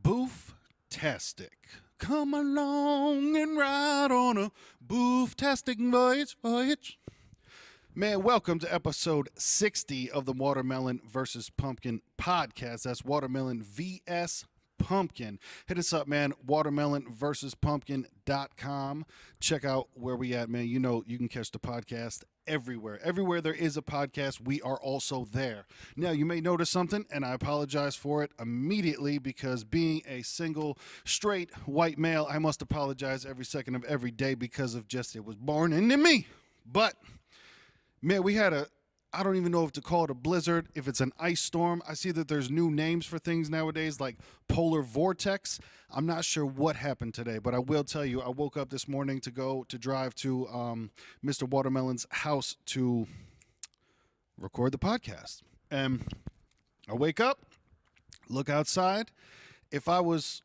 Boof-tastic. Come along and ride on a boof-tastic voyage. Man, welcome to episode 60 of the Watermelon vs. Pumpkin podcast. That's Watermelon vs. Pumpkin. Hit us up, man, watermelonversuspumpkin.com. Check out where we at, man. You know you can catch the podcast everywhere. Everywhere there is a podcast, we are also there. Now, you may notice something, and I apologize for it immediately because being a single, straight, white male, I must apologize every second of every day because of just it was born into me. But, man, we had I don't even know if to call it a blizzard, if it's an ice storm. I see that there's new names for things nowadays like polar vortex. I'm not sure what happened today, but I will tell you, I woke up this morning to drive to Mr. Watermelon's house to record the podcast. And I wake up, look outside. If I was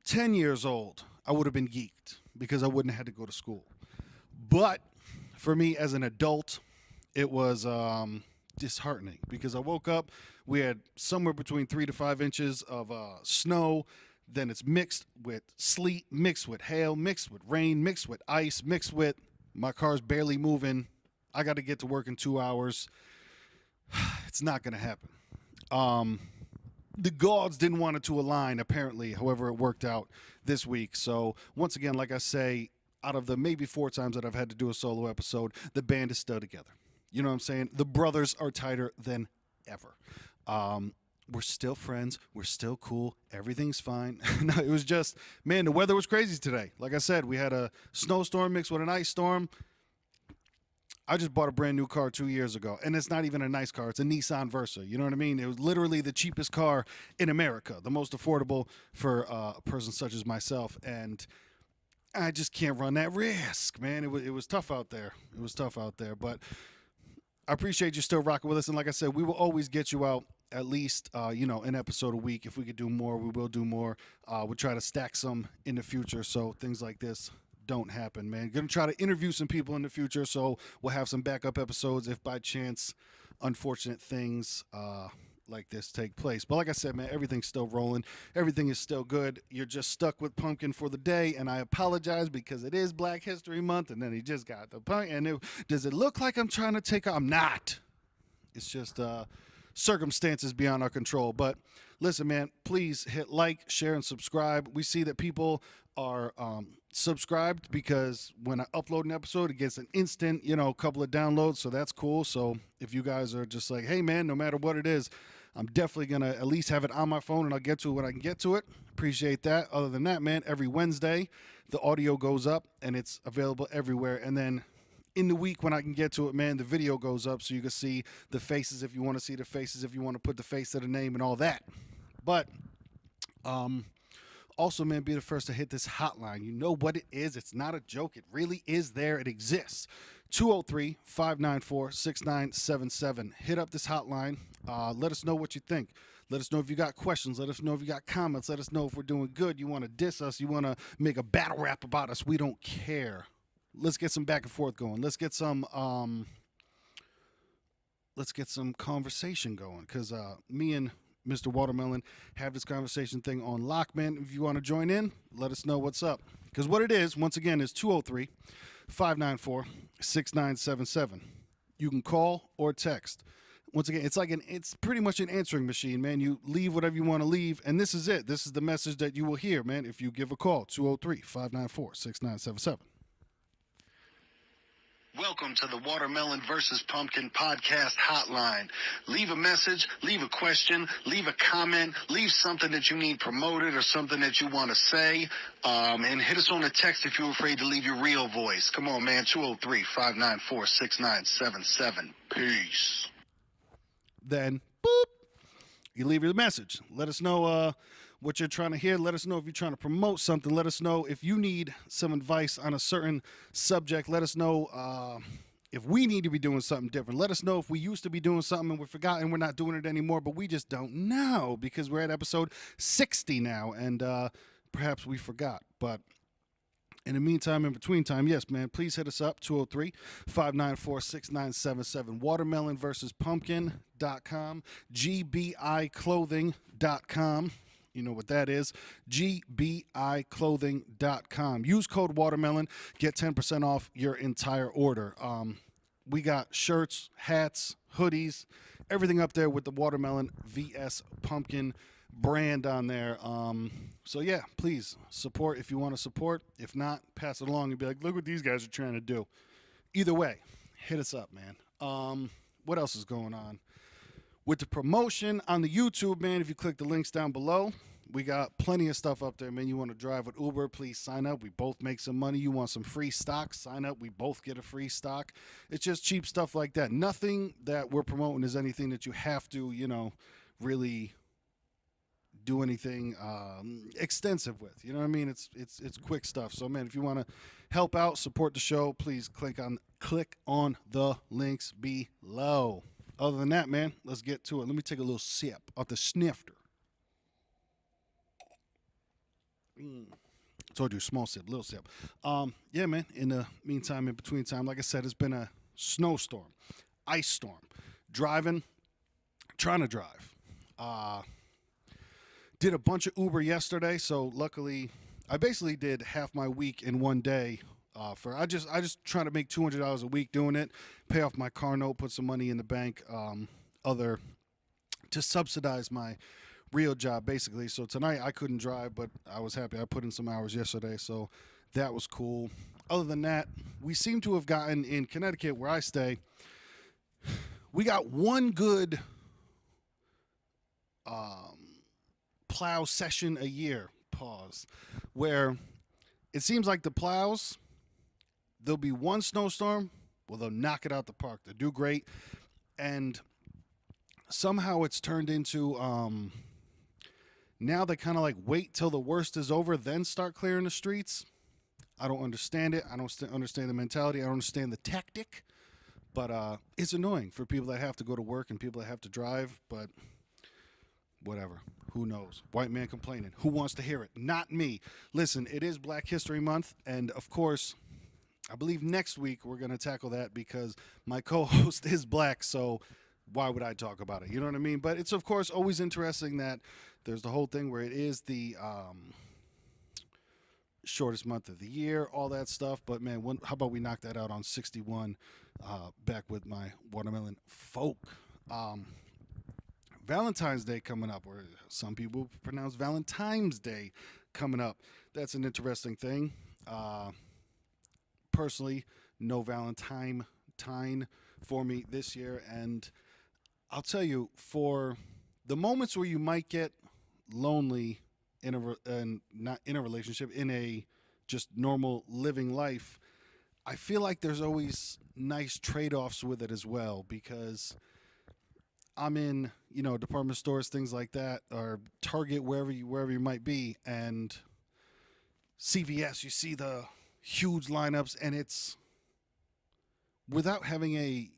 10 years old, I would have been geeked because I wouldn't have had to go to school. But for me as an adult, it was disheartening because I woke up, we had somewhere between 3 to 5 inches of snow. Then it's mixed with sleet, mixed with hail, mixed with rain, mixed with ice, mixed with my car's barely moving. I got to get to work in 2 hours. It's not going to happen. The gods didn't want it to align, apparently. However, it worked out this week. So once again, like I say, out of the maybe 4 times that I've had to do a solo episode, the band is still together. You know what I'm saying? The brothers are tighter than ever. We're still friends. We're still cool. Everything's fine. No, it was just, man, the weather was crazy today. Like I said, we had a snowstorm mixed with an ice storm. I just bought a brand new car 2 years ago, and it's not even a nice car. It's a Nissan Versa. You know what I mean? It was literally the cheapest car in America, the most affordable for a person such as myself, and I just can't run that risk, man. It was tough out there. It was tough out there, but I appreciate you still rocking with us. And like I said, we will always get you out at least, an episode a week. If we could do more, we will do more. We'll try to stack some in the future so things like this don't happen, man. Going to try to interview some people in the future, so we'll have some backup episodes if by chance unfortunate things like this take place. But like I said, man, everything's still rolling. Everything is still good. You're just stuck with Pumpkin for the day, and I apologize because it is Black History Month, and then he just got the pumpkin. And does it look like I'm trying to take I'm not. It's just circumstances beyond our control. But listen, man, please hit like, share, and subscribe. We see that people are subscribed because when I upload an episode, it gets an instant, couple of downloads. So that's cool. So if you guys are just like, hey, man, no matter what it is, I'm definitely going to at least have it on my phone and I'll get to it when I can get to it. Appreciate that. Other than that, man, every Wednesday, the audio goes up and it's available everywhere. And then in the week when I can get to it, man, the video goes up so you can see the faces if you want to see the faces, if you want to put the face to the name and all that. But also, man, be the first to hit this hotline. You know what it is. It's not a joke. It really is there. It exists. 203-594-6977. Hit up this hotline. Let us know what you think. Let us know if you got questions. Let us know if you got comments. Let us know if we're doing good. You want to diss us. You want to make a battle rap about us. We don't care. Let's get some back and forth going. Let's get some conversation going because me and Mr. Watermelon have this conversation thing on lock, man. If you want to join in, let us know what's up. Because what it is, once again, is 203-594-6977. You can call or text. Once again, it's pretty much an answering machine, man. You leave whatever you want to leave, and this is it. This is the message that you will hear, man, if you give a call, 203-594-6977. Welcome to the Watermelon vs. Pumpkin podcast hotline. Leave a message, leave a question, leave a comment, leave something that you need promoted or something that you want to say, and hit us on a text if you're afraid to leave your real voice. Come on, man, 203-594-6977. Peace. Then, boop, you leave your message. Let us know what you're trying to hear. Let us know if you're trying to promote something. Let us know if you need some advice on a certain subject. Let us know if we need to be doing something different. Let us know if we used to be doing something and we forgot and we're not doing it anymore, but we just don't know because we're at episode 60 now, and perhaps we forgot. But in the meantime, in between time, yes, man, please hit us up, 203-594-6977, watermelonversuspumpkin.com, gbiclothing.com. You know what that is. gbiclothing.com. Use code watermelon. Get 10% off your entire order. We got shirts, hats, hoodies, everything up there with the Watermelon VS Pumpkin brand on there. So yeah, please support if you want to support. If not, pass it along and be like, look what these guys are trying to do. Either way, hit us up, man. What else is going on? With the promotion on the YouTube, man, if you click the links down below, we got plenty of stuff up there, man. You want to drive with Uber, please sign up. We both make some money. You want some free stock, sign up. We both get a free stock. It's just cheap stuff like that. Nothing that we're promoting is anything that you have to, really do anything extensive with. You know what I mean? It's quick stuff. So, man, if you want to help out, support the show, please click on the links below. Other than that, man, let's get to it. Let me take a little sip off the snifter. Told you, small sip, little sip. Yeah, man, in the meantime, in between time, like I said, it's been a snowstorm, ice storm. Trying to drive. Did a bunch of Uber yesterday, so luckily, I basically did half my week in one day. I just try to make $200 a week doing it, pay off my car note, put some money in the bank, to subsidize my real job basically. So tonight I couldn't drive, but I was happy. I put in some hours yesterday, so that was cool. Other than that, we seem to have gotten in Connecticut where I stay. We got one good plow session a year. Pause. Where it seems like the plows, there'll be one snowstorm, well, they'll knock it out the park. They'll do great. And somehow it's turned into now they kind of like wait till the worst is over, then start clearing the streets. I don't understand it. I don't understand the mentality. I don't understand the tactic. But it's annoying for people that have to go to work and people that have to drive. But whatever. Who knows? White man complaining. Who wants to hear it? Not me. Listen, it is Black History Month. And, of course, I believe next week we're going to tackle that because my co-host is black. So why would I talk about it? You know what I mean? But it's, of course, always interesting that there's the whole thing where it is the shortest month of the year, all that stuff. But, man, how about we knock that out on 61 back with my watermelon folk. Valentine's Day coming up, or some people pronounce Valentine's Day coming up. That's an interesting thing. Personally, no Valentine for me this year. And I'll tell you, for the moments where you might get lonely not in a relationship, in a just normal living life, I feel like there's always nice trade-offs with it as well, because I'm in, department stores, things like that, or Target, wherever you might be, and CVS, you see the huge lineups, and it's without having a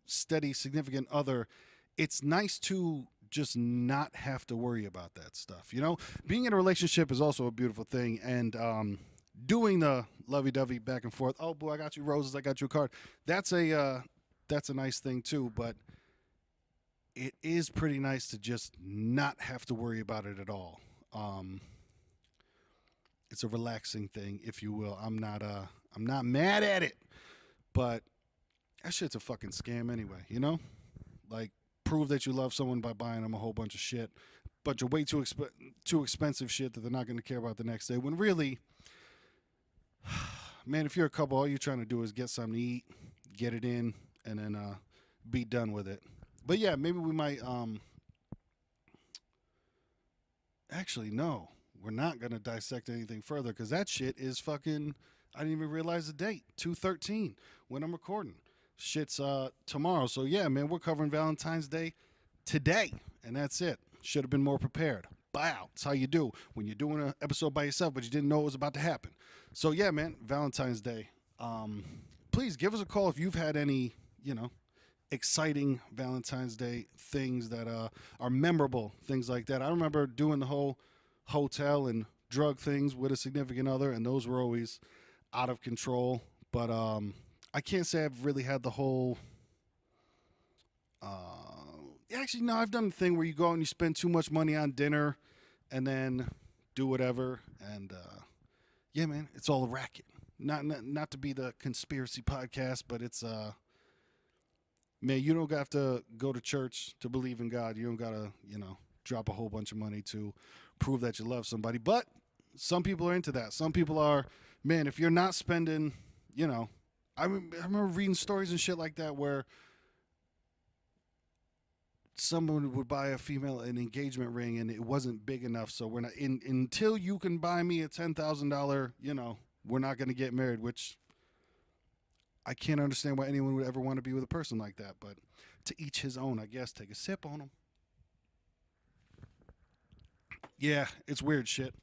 steady, significant other, it's nice to just not have to worry about that stuff. Being in a relationship is also a beautiful thing, and doing the lovey-dovey back and forth. Oh, boy, I got you roses. I got you a card. That's a nice thing too. But it is pretty nice to just not have to worry about it at all. It's a relaxing thing, if you will. I'm not mad at it, but that shit's a fucking scam anyway. Like, prove that you love someone by buying them a whole bunch of shit, bunch of way too expensive shit that they're not going to care about the next day. When really, man, if you're a couple, all you're trying to do is get something to eat, get it in, and then be done with it. But yeah, maybe we might. Actually, no, we're not gonna dissect anything further because that shit is fucking. I didn't even realize the date, 2/13, when I'm recording. Shit's tomorrow. So yeah, man, we're covering Valentine's Day today, and that's it. Should have been more prepared. Bow. That's how you do when you're doing an episode by yourself, but you didn't know it was about to happen. So yeah, man, Valentine's Day. Please give us a call if you've had any, exciting Valentine's Day things that are memorable, things like that. I remember doing the whole hotel and drug things with a significant other, and those were always out of control. But I can't say I've really had the whole. Actually, no, I've done the thing where you go out and you spend too much money on dinner, and then do whatever. And yeah, man, it's all a racket. Not to be the conspiracy podcast, but it's man, you don't have to go to church to believe in God. You don't gotta, drop a whole bunch of money to prove that you love somebody. But some people are into that. Some people are, man, if you're not spending, I remember reading stories and shit like that where someone would buy a female an engagement ring and it wasn't big enough, so we're not until you can buy me a $10,000, we're not going to get married. Which I can't understand why anyone would ever want to be with a person like that, but to each his own, I guess. Take a sip on them. Yeah, it's weird shit,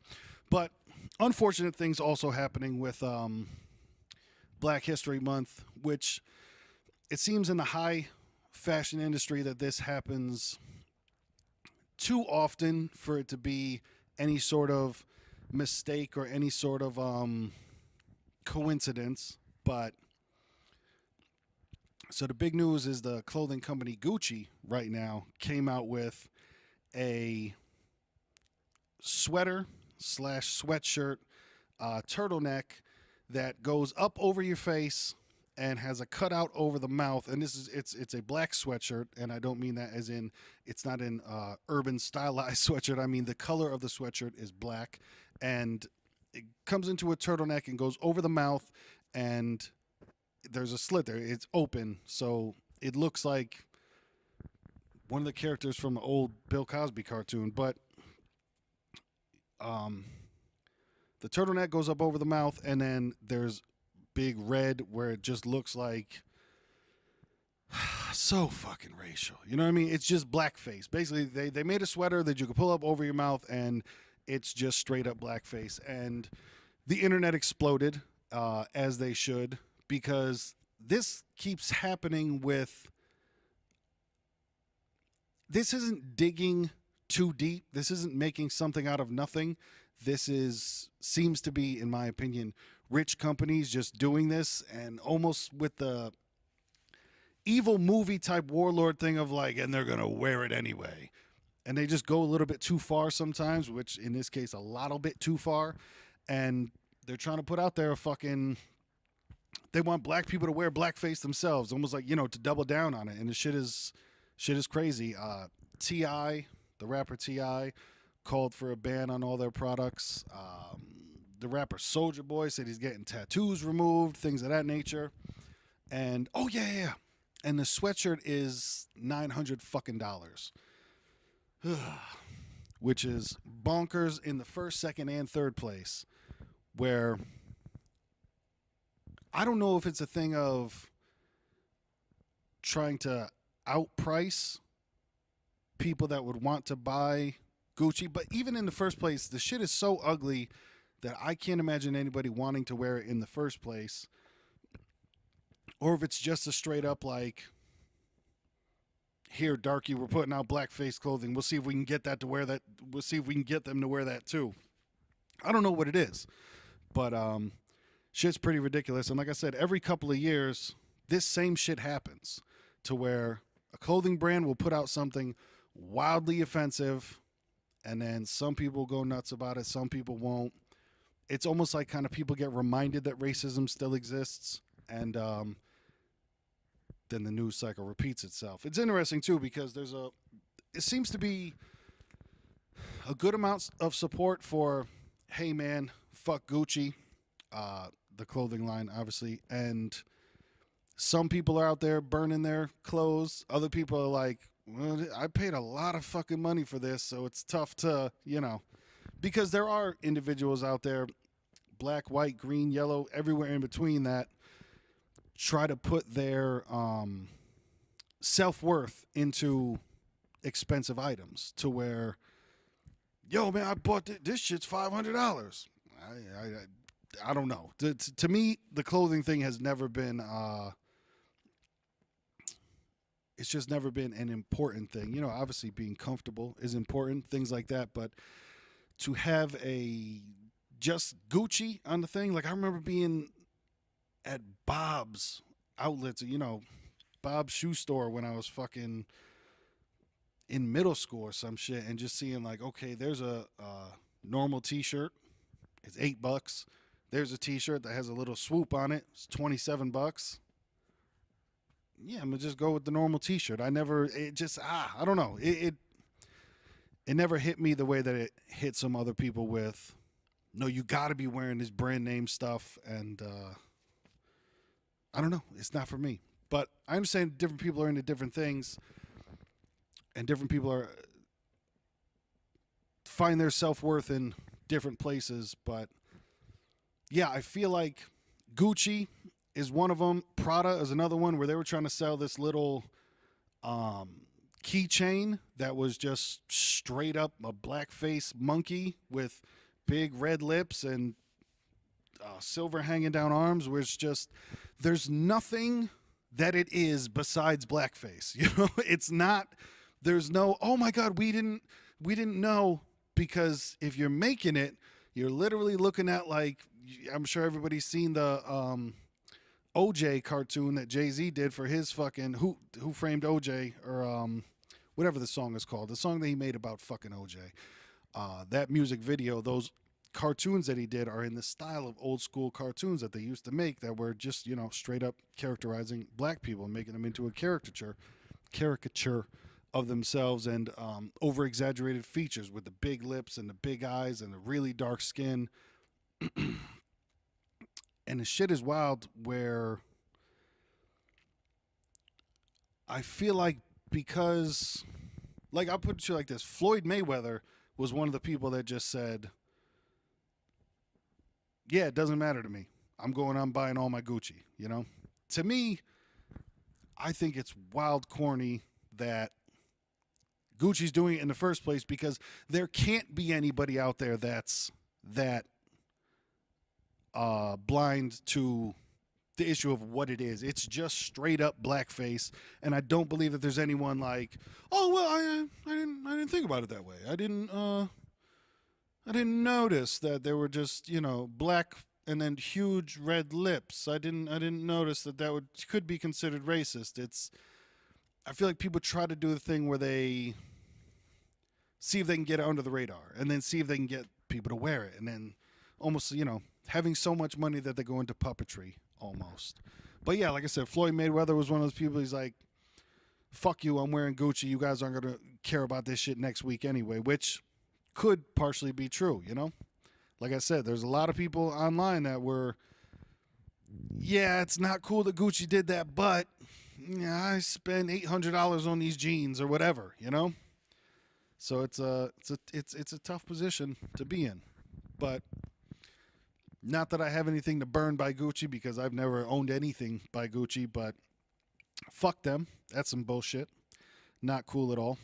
but unfortunate things also happening with Black History Month, which it seems in the high fashion industry that this happens too often for it to be any sort of mistake or any sort of coincidence. But so the big news is the clothing company Gucci right now came out with a sweater slash sweatshirt turtleneck that goes up over your face and has a cutout over the mouth. And it's a black sweatshirt, and I don't mean that as in it's not an urban stylized sweatshirt. I mean the color of the sweatshirt is black, and it comes into a turtleneck and goes over the mouth, and there's a slit there. It's open, so it looks like one of the characters from the old Bill Cosby cartoon. But the turtleneck goes up over the mouth, and then there's big red where it just looks like so fucking racial. You know what I mean? It's just blackface. Basically, they made a sweater that you could pull up over your mouth, and it's just straight up blackface. And the internet exploded, as they should, because this keeps happening with. This isn't digging too deep. This isn't making something out of nothing. This seems to be, in my opinion, rich companies just doing this, and almost with the evil movie type warlord thing of like, and they're going to wear it anyway. And they just go a little bit too far sometimes, which in this case, a little bit too far. And they're trying to put out there they want black people to wear blackface themselves, almost like, to double down on it. And the shit is crazy. T.I., the rapper T.I., called for a ban on all their products. The rapper Soulja Boy said he's getting tattoos removed, things of that nature. And oh yeah. And the sweatshirt is $900 fucking dollars, which is bonkers in the first, second, and third place. Where I don't know if it's a thing of trying to outprice people that would want to buy Gucci, but even in the first place, the shit is so ugly that I can't imagine anybody wanting to wear it in the first place. Or if it's just a straight up like, here, darky, we're putting out blackface clothing. We'll see if we can get that to wear that. We'll see if we can get them to wear that too. I don't know what it is, but shit's pretty ridiculous. And like I said, every couple of years, this same shit happens to where a clothing brand will put out something wildly offensive, and then some people go nuts about it, some people won't. It's almost like kind of people get reminded that racism still exists, and then the news cycle repeats itself. It's interesting too because it seems to be a good amount of support for, hey man, fuck Gucci, the clothing line obviously, and some people are out there burning their clothes. Other people are like, well, I paid a lot of fucking money for this, so it's tough to, because there are individuals out there, black, white, green, yellow, everywhere in between, that try to put their self-worth into expensive items to where, yo, man, I bought this shit's $500. I don't know. To me, the clothing thing has never been... it's just never been an important thing. Obviously being comfortable is important, things like that. But to have just Gucci on the thing, like I remember being at Bob's outlets, Bob's shoe store when I was fucking in middle school or some shit, and just seeing like, okay, there's a normal T-shirt, it's $8. There's a T-shirt that has a little swoop on it, it's $27. Yeah, I'm gonna just go with the normal T-shirt. I never, it just, I don't know, it never hit me the way that it hit some other people with. No, you got to be wearing this brand name stuff, and I don't know, it's not for me. But I understand different people are into different things, and different people are find their self-worth in different places. But yeah, I feel like Gucci is one of them. Prada is another one where they were trying to sell this little keychain that was just straight up a blackface monkey with big red lips and silver hanging down arms, where it's just, there's nothing that it is besides blackface. You know, it's not, there's no, oh my God, we didn't know. Because if you're making it, you're literally looking at, like, I'm sure everybody's seen the OJ cartoon that Jay-Z did for his fucking Who Framed OJ, or whatever the song is called, the song that he made about fucking OJ. That music video, those cartoons that he did are in the style of old school cartoons that they used to make, that were just, you know, straight up characterizing black people and making them into a caricature of themselves, and over exaggerated features with the big lips and the big eyes and the really dark skin. And the shit is wild, where I feel like, because, like, I'll put it to you like this: Floyd Mayweather was one of the people that just said, yeah, it doesn't matter to me, I'm buying all my Gucci. You know, to me, I think it's wild corny that Gucci's doing it in the first place, because there can't be anybody out there that's that blind to the issue of what it is. It's just straight up blackface, and I don't believe that there's anyone like, oh well, I didn't think about it that way. I didn't notice that there were just, you know, black and then huge red lips. I didn't notice that could be considered racist. I feel like people try to do the thing where they see if they can get it under the radar, and then see if they can get people to wear it, and then almost, you know, having so much money that they go into puppetry almost. But yeah, like I said, Floyd Mayweather was one of those people. He's like, fuck you, I'm wearing Gucci. You guys aren't going to care about this shit next week anyway, which could partially be true, you know? Like I said, there's a lot of people online that were, yeah, it's not cool that Gucci did that, but yeah, I spent $800 on these jeans or whatever, you know? So it's a tough position to be in. But not that I have anything to burn by Gucci, because I've never owned anything by Gucci, but fuck them. That's some bullshit. Not cool at all.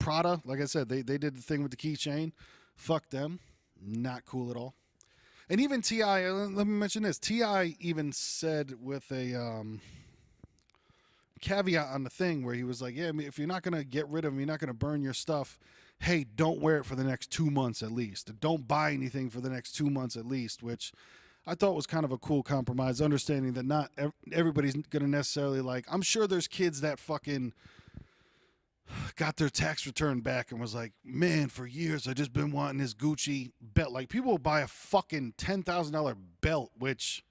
Prada, like I said, they did the thing with the keychain. Fuck them. Not cool at all. And even T.I., let me mention this. T.I. even said with a caveat on the thing where he was like, yeah, I mean, if you're not going to get rid of them, you're not going to burn your stuff, hey, don't wear it for the next 2 months at least. Don't buy anything for the next 2 months at least, which I thought was kind of a cool compromise, understanding that not everybody's going to necessarily, like, I'm sure there's kids that fucking got their tax return back and was like, man, for years I just been wanting this Gucci belt. Like, people will buy a fucking $10,000 belt, which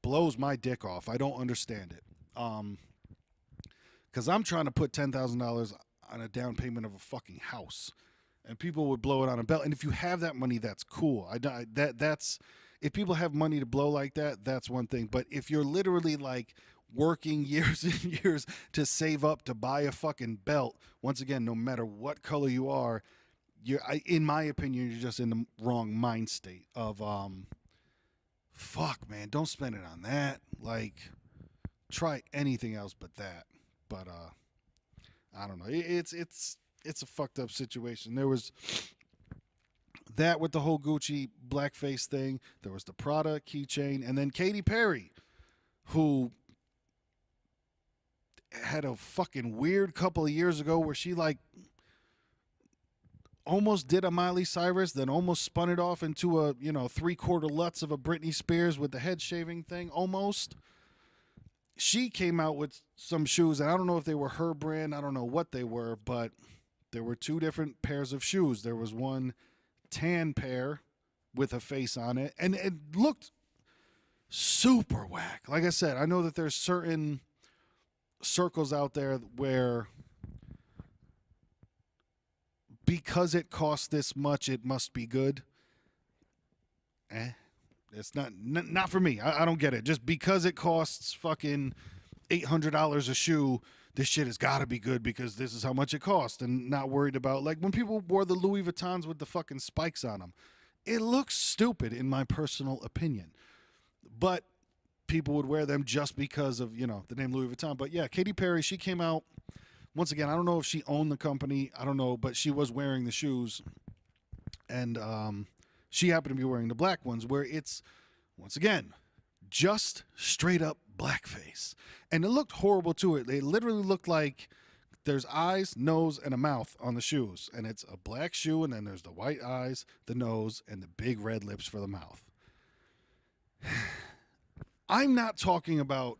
blows my dick off. I don't understand it. Because I'm trying to put $10,000 on a down payment of a fucking house, and people would blow it on a belt. And if you have that money, that's cool. That's if people have money to blow like that, that's one thing. But if you're literally like working years and years to save up to buy a fucking belt, once again, no matter what color you are, in my opinion, you're just in the wrong mind state of fuck, man, don't spend it on that. Like, try anything else but that. But I don't know. It's a fucked up situation. There was that with the whole Gucci blackface thing. There was the Prada keychain, and then Katy Perry, who had a fucking weird couple of years ago where she like almost did a Miley Cyrus, then almost spun it off into a, you know, 3/4 Lutz of a Britney Spears with the head shaving thing almost. she came out with some shoes, and I don't know if they were her brand. I don't know what they were, but there were two different pairs of shoes. There was one tan pair with a face on it, and it looked super whack. Like I said, I know that there's certain circles out there where because it costs this much, it must be good. It's not for me. I don't get it. Just because it costs fucking $800 a shoe, this shit has got to be good because this is how much it costs. And not worried about, like, when people wore the Louis Vuittons with the fucking spikes on them, it looks stupid in my personal opinion. But people would wear them just because of, you know, the name Louis Vuitton. But yeah, Katy Perry, she came out. Once again, I don't know if she owned the company. I don't know, but she was wearing the shoes. And she happened to be wearing the black ones where it's, once again, just straight up blackface. And it looked horrible to it. They literally looked like there's eyes, nose, and a mouth on the shoes. And it's a black shoe, and then there's the white eyes, the nose, and the big red lips for the mouth. I'm not talking about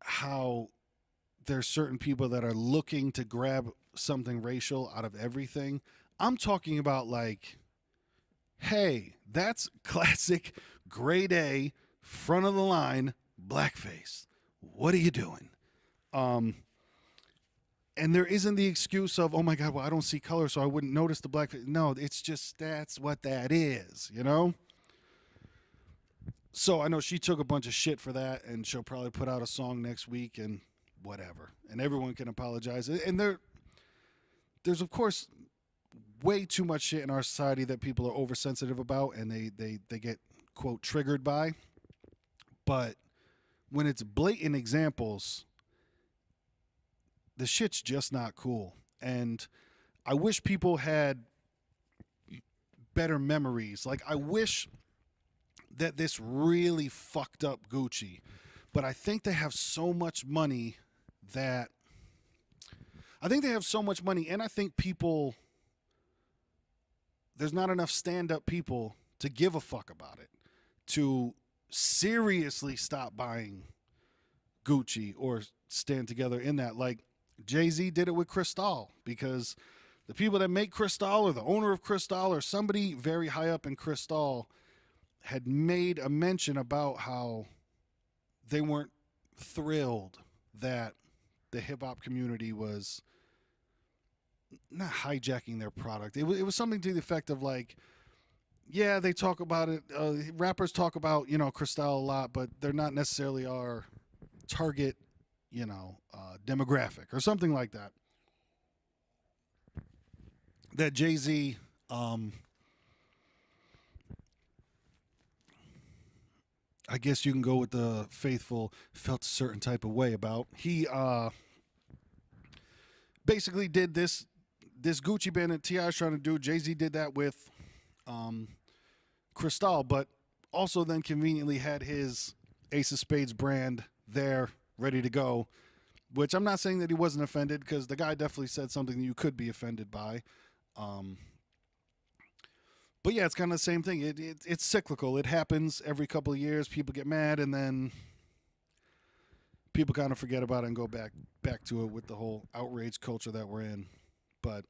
how there's certain people that are looking to grab something racial out of everything. I'm talking about, like, hey, that's classic grade A, front of the line, blackface. What are you doing? And there isn't the excuse of, oh my God, well, I don't see color, so I wouldn't notice the blackface. No, it's just that's what that is, you know? So I know she took a bunch of shit for that, and she'll probably put out a song next week and whatever. And everyone can apologize. And there's, of course, way too much shit in our society that people are oversensitive about and they get, quote, triggered by. But when it's blatant examples, the shit's just not cool. And I wish people had better memories. Like, I wish that this really fucked up Gucci. But I think they have so much money and I think people, there's not enough stand-up people to give a fuck about it, to seriously stop buying Gucci or stand together in that. Like, Jay-Z did it with Cristal because the people that make Cristal or the owner of Cristal or somebody very high up in Cristal had made a mention about how they weren't thrilled that the hip-hop community was not hijacking their product. It was something to the effect of, like, yeah, they talk about it. Rappers talk about, you know, Cristal a lot, but they're not necessarily our target, you know, demographic or something like that. That Jay-Z, I guess you can go with the faithful, felt a certain type of way about. He basically did this Gucci band that T.I. is trying to do. Jay-Z did that with Cristal, but also then conveniently had his Ace of Spades brand there ready to go, which I'm not saying that he wasn't offended because the guy definitely said something that you could be offended by. But yeah, it's kind of the same thing. It's cyclical. It happens every couple of years. People get mad, and then people kind of forget about it and go back to it with the whole outrage culture that we're in. But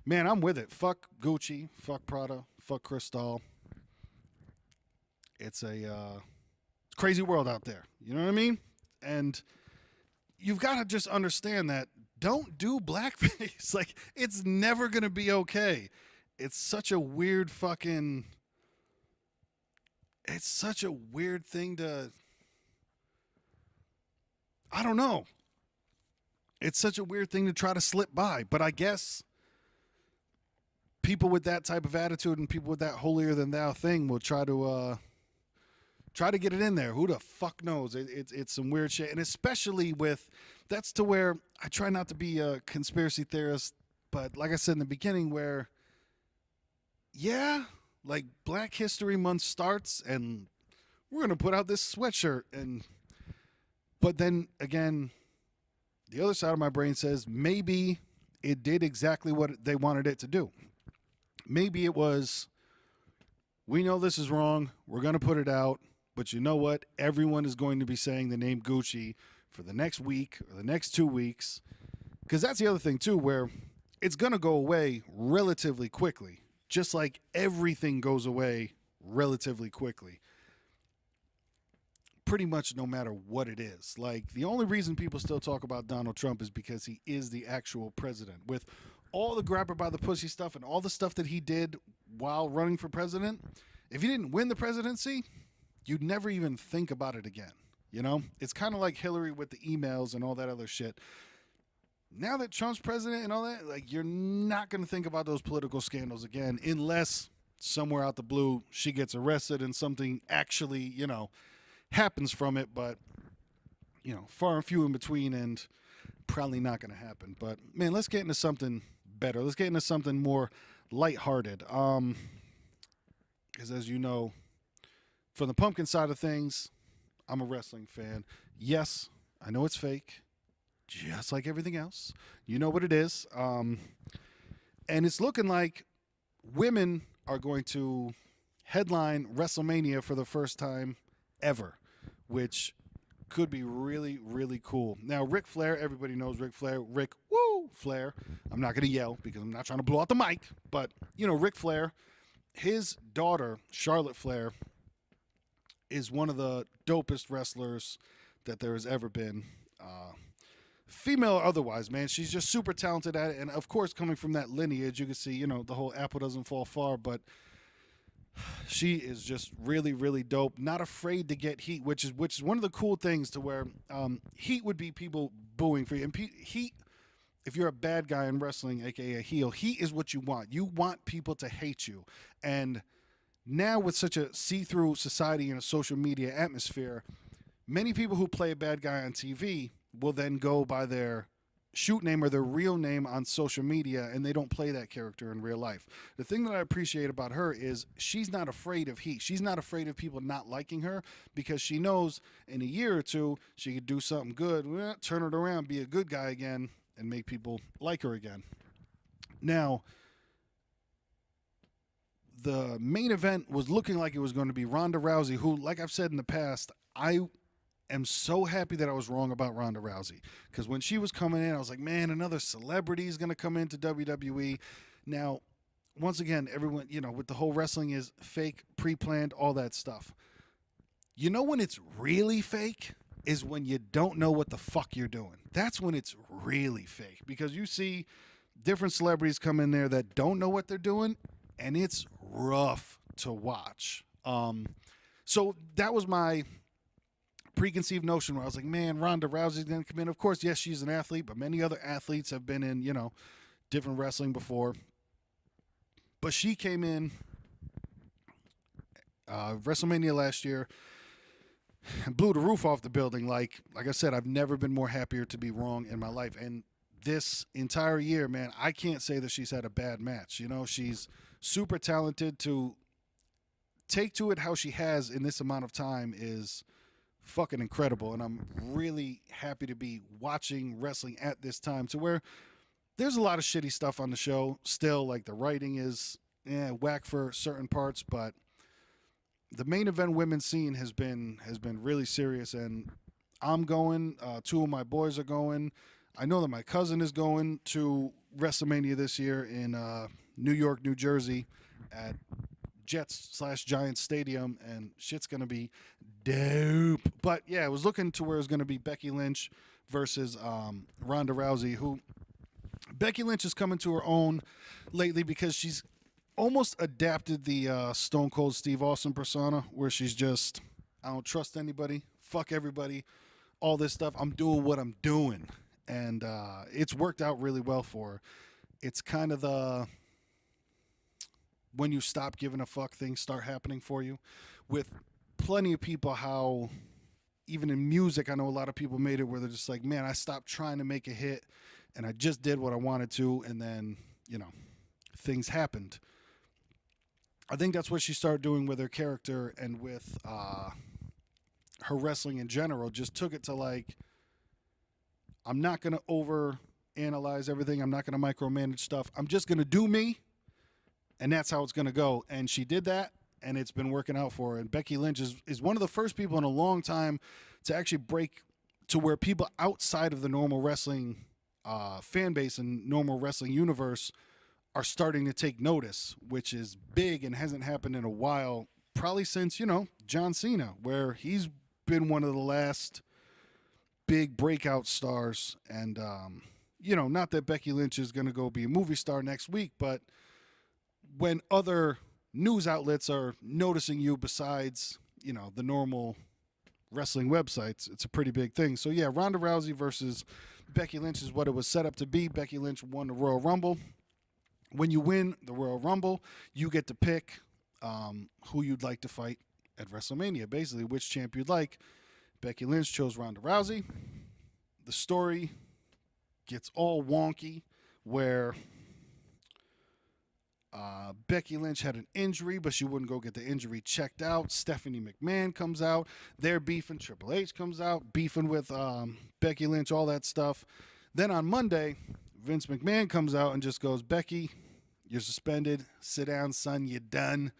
man, I'm with it. Fuck Gucci. Fuck Prada. Fuck Cristal. It's a crazy world out there. You know what I mean? And you've got to just understand that. Don't do blackface. Like, it's never going to be okay. It's such a weird thing to, I don't know. It's such a weird thing to try to slip by. But I guess people with that type of attitude and people with that holier than thou thing will try to get it in there. Who the fuck knows? It's some weird shit. And especially that's to where I try not to be a conspiracy theorist, but like I said in the beginning, where, yeah, like Black History Month starts and we're going to put out this sweatshirt. But then again, the other side of my brain says maybe it did exactly what they wanted it to do. Maybe it was, we know this is wrong. We're going to put it out. But you know what? Everyone is going to be saying the name Gucci for the next week or the next 2 weeks. Because that's the other thing, too, where it's going to go away relatively quickly, just like everything goes away relatively quickly. Pretty much no matter what it is. Like, the only reason people still talk about Donald Trump is because he is the actual president. With all the grabber by the pussy stuff and all the stuff that he did while running for president, if he didn't win the presidency, you'd never even think about it again. You know, it's kind of like Hillary with the emails and all that other shit. Now that Trump's president and all that, like, you're not going to think about those political scandals again unless somewhere out the blue she gets arrested and something actually, happens from it. But, far and few in between, and probably not going to happen. But, man, let's get into something better. Let's get into something more lighthearted. Because as you know, from the pumpkin side of things, I'm a wrestling fan. Yes, I know it's fake, just like everything else. You know what it is. And it's looking like women are going to headline WrestleMania for the first time ever, which could be really, really cool. Now, Ric Flair, everybody knows Ric Flair. Ric Flair. I'm not going to yell because I'm not trying to blow out the mic. But, Ric Flair, his daughter, Charlotte Flair, is one of the dopest wrestlers that there has ever been. Female or otherwise, man. She's just super talented at it. And, of course, coming from that lineage, you can see, the whole apple doesn't fall far. But she is just really, really dope. Not afraid to get heat, which is one of the cool things to where heat would be people booing for you. And heat, if you're a bad guy in wrestling, a.k.a. a heel, heat is what you want. You want people to hate you. And now with such a see-through society and a social media atmosphere, many people who play a bad guy on TV will then go by their shoot name or their real name on social media, and they don't play that character in real life. The thing that I appreciate about her is she's not afraid of heat. She's not afraid of people not liking her because she knows in a year or two she could do something good, turn it around, be a good guy again, and make people like her again. Now, the main event was looking like it was going to be Ronda Rousey, who, like I've said in the past, I am so happy that I was wrong about Ronda Rousey. Because when she was coming in, I was like, man, another celebrity is going to come into WWE. Now, once again, everyone, with the whole wrestling is fake, pre-planned, all that stuff. You know when it's really fake? Is when you don't know what the fuck you're doing. That's when it's really fake. Because you see different celebrities come in there that don't know what they're doing, and it's rough to watch. So that was my preconceived notion where I was like, man, Ronda Rousey's going to come in. Of course, yes, she's an athlete, but many other athletes have been in, different wrestling before. But she came in WrestleMania last year and blew the roof off the building. Like I said, I've never been more happier to be wrong in my life. And this entire year, man, I can't say that she's had a bad match. She's super talented. To take to it how she has in this amount of time is fucking incredible. And I'm really happy to be watching wrestling at this time, to where there's a lot of shitty stuff on the show still. Like, the writing is whack for certain parts, but the main event women's scene has been really serious. And I'm going. Two of my boys are going. I know that my cousin is going to WrestleMania this year in New York, New Jersey at Jets/Giants Stadium, and shit's going to be dope. But, yeah, it was looking to where it was going to be Becky Lynch versus Ronda Rousey, who Becky Lynch is coming to her own lately because she's almost adapted the Stone Cold Steve Austin persona, where she's just, I don't trust anybody, fuck everybody, all this stuff. I'm doing what I'm doing. And it's worked out really well for her. It's kind of the when you stop giving a fuck, things start happening for you. With plenty of people, how even in music, I know a lot of people made it where they're just like, man, I stopped trying to make a hit and I just did what I wanted to, and then, things happened. I think that's what she started doing with her character and with her wrestling in general. Just took it to, like, I'm not going to over analyze everything. I'm not going to micromanage stuff. I'm just going to do me, and that's how it's going to go. And she did that, and it's been working out for her. And Becky Lynch is one of the first people in a long time to actually break to where people outside of the normal wrestling fan base and normal wrestling universe are starting to take notice, which is big and hasn't happened in a while, probably since, John Cena, where he's been one of the last big breakout stars. And, not that Becky Lynch is going to go be a movie star next week, but when other news outlets are noticing you besides, the normal wrestling websites, it's a pretty big thing. So, yeah, Ronda Rousey versus Becky Lynch is what it was set up to be. Becky Lynch won the Royal Rumble. When you win the Royal Rumble, you get to pick who you'd like to fight at WrestleMania, basically which champ you'd like. Becky Lynch chose Ronda Rousey. The story gets all wonky where Becky Lynch had an injury, but she wouldn't go get the injury checked out. Stephanie McMahon comes out. They're beefing. Triple H comes out, beefing with Becky Lynch, all that stuff. Then on Monday, Vince McMahon comes out and just goes, Becky, you're suspended. Sit down, son. You're done.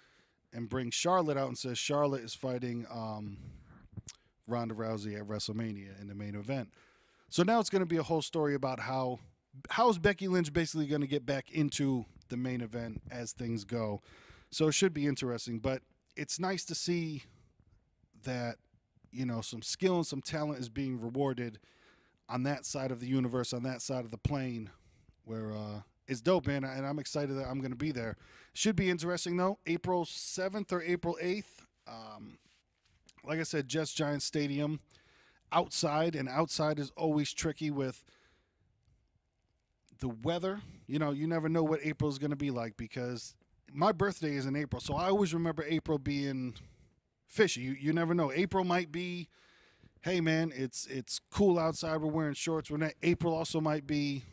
And brings Charlotte out and says Charlotte is fighting Ronda Rousey at WrestleMania in the main event. So now it's going to be a whole story about how is Becky Lynch basically going to get back into the main event as things go. So it should be interesting. But it's nice to see that, some skill and some talent is being rewarded on that side of the universe, on that side of the plane, where it's dope, man. And I'm excited that I'm going to be there. Should be interesting, though. April 7th or April 8th. Like I said, Jets Giants Stadium. Outside, and outside is always tricky with the weather. You never know what April is going to be like because my birthday is in April. So I always remember April being fishy. You never know. April might be, hey, man, it's cool outside. We're wearing shorts. April also might be,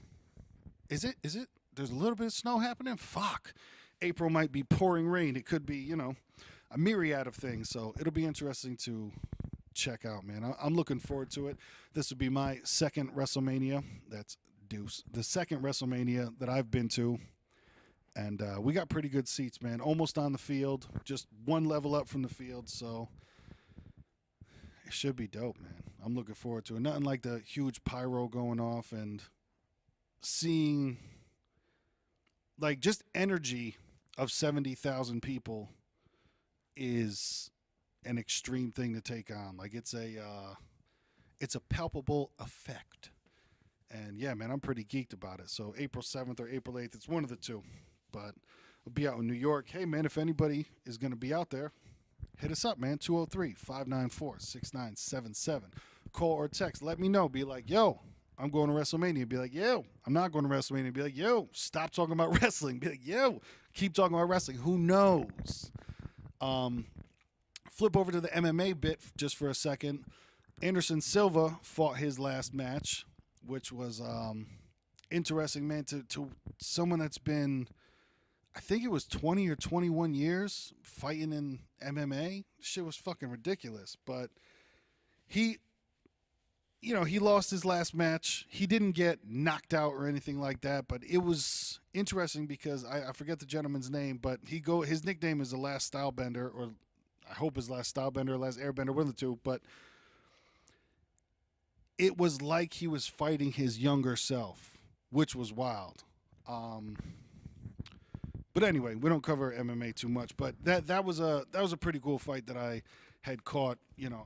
is it? There's a little bit of snow happening? Fuck. April might be pouring rain. It could be, a myriad of things. So it'll be interesting to check out, man. I'm looking forward to it. This will be my second WrestleMania. That's Deuce. The second WrestleMania that I've been to. And we got pretty good seats, man. Almost on the field. Just one level up from the field. So it should be dope, man. I'm looking forward to it. Nothing like the huge pyro going off and seeing like just energy of 70,000 people is an extreme thing to take on. Like it's a palpable effect. And yeah, man, I'm pretty geeked about it. So April 7th or April 8th, it's one of the two. But we'll be out in New York. Hey, man, if anybody is going to be out there, hit us up, man. 203-594-6977. Call or text. Let me know. Be like, yo, I'm going to WrestleMania. Be like, yo, I'm not going to WrestleMania. Be like, yo, stop talking about wrestling. Be like, yo, keep talking about wrestling. Who knows? Flip over to the MMA bit just for a second. Anderson Silva fought his last match, which was interesting, man, to someone that's been, I think it was 20 or 21 years fighting in MMA. Shit was fucking ridiculous. But he lost his last match. He didn't get knocked out or anything like that, but it was interesting because I forget the gentleman's name, but his nickname is the Last Stylebender, or I hope his Last Stylebender or Last Airbender, one of the two, but it was like he was fighting his younger self, which was wild. But anyway, we don't cover MMA too much, but that was a pretty cool fight that I had caught,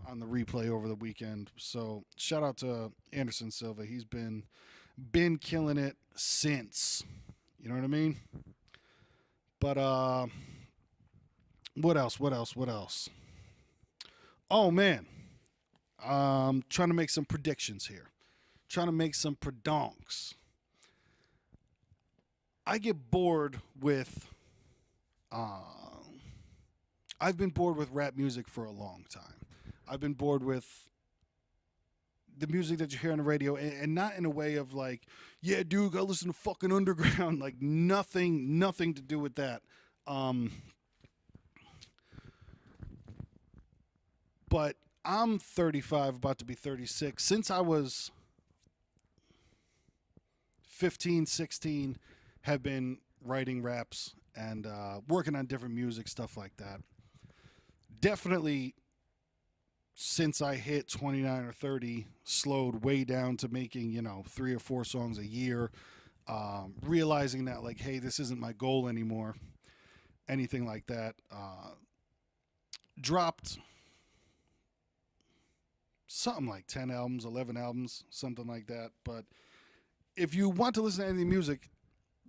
on the replay over the weekend. So shout out to Anderson Silva. He's been killing it since. You know what I mean? But what else? Oh man. Trying to make some predictions here. Trying to make some predonks. I get bored with I've been bored with rap music for a long time. I've been bored with the music that you hear on the radio, and not in a way of like, yeah, dude, go listen to fucking underground. Like nothing to do with that. But I'm 35, about to be 36. Since I was 15, 16, have been writing raps and working on different music, stuff like that. Definitely since I hit 29 or 30, slowed way down to making, 3 or 4 songs a year. Realizing that, like, hey, this isn't my goal anymore, anything like that. Dropped something like 10 albums, 11 albums, something like that. But if you want to listen to any music,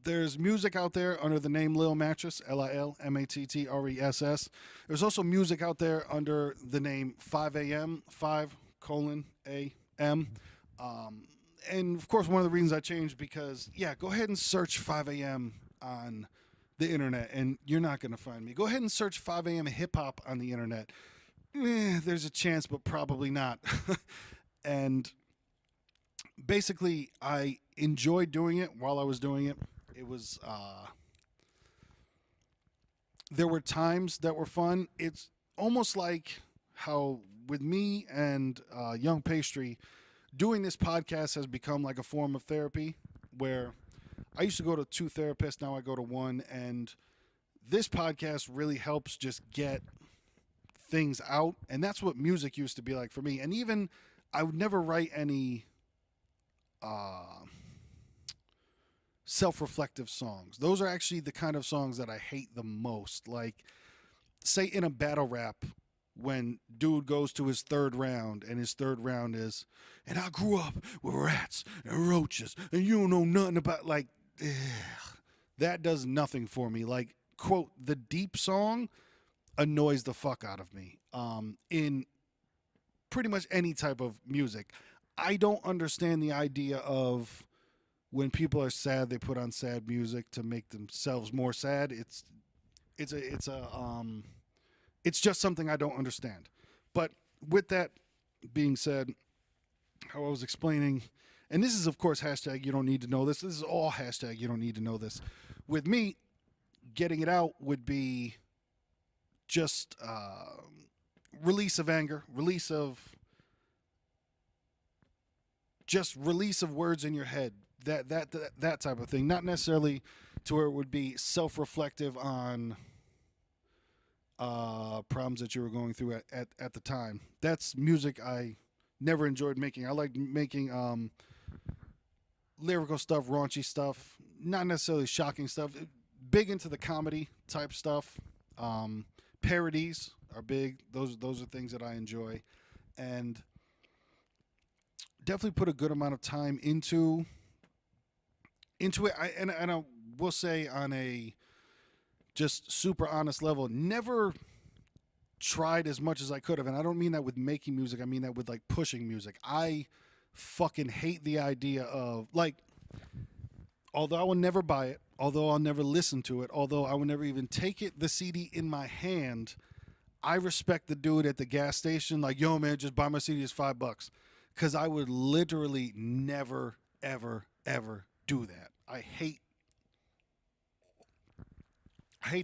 there's music out there under the name Lil Mattress, Lilmattress. There's also music out there under the name 5 a.m., 5 colon A.M. And of course, one of the reasons I changed because, yeah, go ahead and search 5 a.m. on the internet and you're not going to find me. Go ahead and search 5 a.m. hip hop on the internet. There's a chance, but probably not. And basically, I enjoyed doing it while I was doing it. It was, there were times that were fun. It's almost like how with me and Young Pastry, doing this podcast has become like a form of therapy where I used to go to 2 therapists, now I go to 1, and this podcast really helps just get things out, and that's what music used to be like for me. And even I would never write any self-reflective songs. Those are actually the kind of songs that I hate the most. Like, say in a battle rap, when dude goes to his 3rd round, and his 3rd round is, and I grew up with rats and roaches, and you don't know nothing about, like, that does nothing for me. Like, quote, the deep song annoys the fuck out of me in pretty much any type of music. I don't understand the idea of when people are sad, they put on sad music to make themselves more sad. It's just something I don't understand. But with that being said, how I was explaining, and this is of course hashtag you don't need to know this. This is all hashtag you don't need to know this. With me, getting it out would be just release of anger, release of words in your head, that type of thing. Not necessarily to where it would be self-reflective on problems that you were going through at the time. That's music I never enjoyed making. I liked making lyrical stuff, raunchy stuff, not necessarily shocking stuff. Big into the comedy type stuff. Parodies are big. Those are things that I enjoy, and definitely put a good amount of time into it. I will say on a just super honest level, never tried as much as I could have, and I don't mean that with making music. I mean that with like pushing music. I fucking hate the idea of, like, although I will never buy it, although I'll never listen to it, although I will never even take the CD in my hand, I respect the dude at the gas station, like, yo man, just buy my CD, it's $5. Because I would literally never, ever, ever do that. I hate